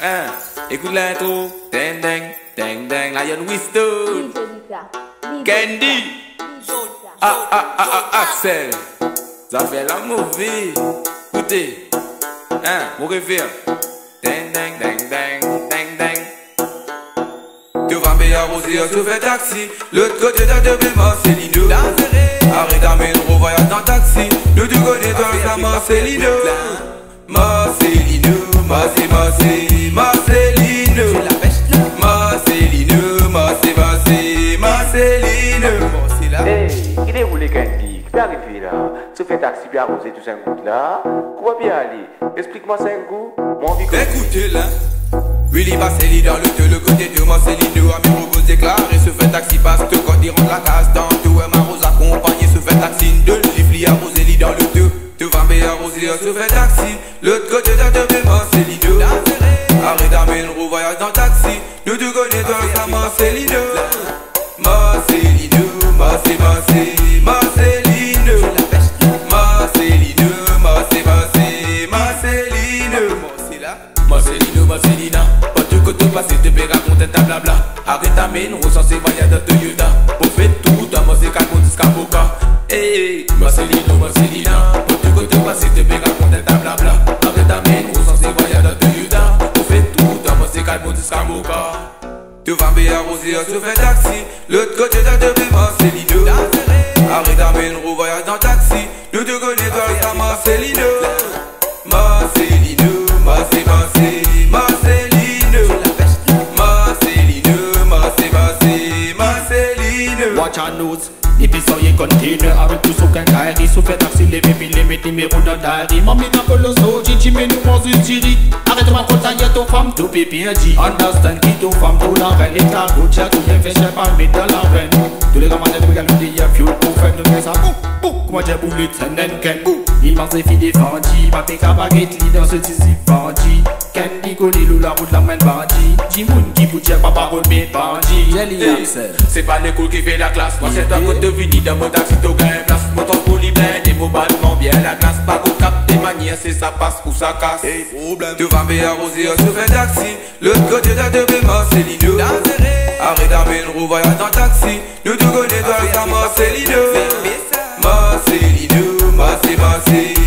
Hein, écoute l'intro. Ding ding, ding ding. Lion Winston. Candy. Axel. Ça fait la mauvaise. Écoutez. Hein, mon réfère. Ding ding, ding ding, ding ding. Tu vas me arroser, tu fais taxi. L'autre côté de deux bébés, c'est Lino. Arrête d'amener le voyage dans taxi. Nous te connaissons toi, ça Marcelino. Marcelino, Marcelino, Marcelino, Marcelino. Hey, qui déroule les Candy? Qui est arrivé là? Tu fais taxi bien arrosé tout ça goût là? Comment bien aller? Explique-moi ça un goût. Mon envie de écoutez là. Willy Marcelino dans le côté de Marcelino. Ami Rogo déclaré se fait taxi parce que quand il rentre la case dans tout. Et Marose accompagné se fait taxi de l'ifli arrosé dans le deux. Tu vas me arroser, se fait taxi. L'autre côté de deux Marcelino. Arrête d'amener le voyage dans taxi. Nous te connaissons ça Marcelino. Marcelino, Marcelino, Marcelino, Marcelino, Marcelino, Marcelino, Marcelina. Pas de côté passé, te paie raconter ta blabla. Arrête d'amener le recenser voyage dans Toyota. Pour faire tout, t'as mangé qu'à côté Scaboca. Hey, Marcelino, Marcelina. Pas de côté passé, te paie raconter ta blabla. Arrête d'amener le recenser voyage dans Toyota. Pour faire tout, t'as mangé qu'à côté Scaboca. Tu vas me arroser, se fait taxi. L'autre côté de deux bébés, Marcelino. Arrête d'amener le voyage dans taxi. Nous te connaissons ça Marcelino. Marcelino, Marcelino, Marcelino, Marcelino, Marcelino, Marcelino. Watch our nose. Épicerie container avec tout son quincaillerie. Sous fait taxi, les bébés, les mettre numéro dans diary. Mamie n'a pas le so, Gigi, mais nous on se tire. Arrête ma faute, y'a ton femme, tout pipi, dit. Understand qui ton femme, tout la reine. Et ta route, y'a tout bien fait, j'ai pas mis dans la reine. Tous les gamins de regarder, il y a fuel pour faire de ça. Comment j'ai boulé, c'est ken. Il m'a fait défendu. Ma péka baguette, li dans ce tizi bandit. Candy, collé, la route, la main bandit. Jimoun qui bouge, pas parole, mais bandit. C'est pas l'école qui fait la classe. Moi c'est un côté de vini dans mon taxi, t'as gagné place. Mon temps pour libérer des mots ballement bien la glace. Pas au cap des manières, c'est ça passe ou ça casse. Tu vas me arroser, se fait taxi. L'autre côté de deux bébés, Marcelino. Arrête d'amener le voyage dans taxi. Nous te connaissons ça Marcelino. Marcelino, Marcelino,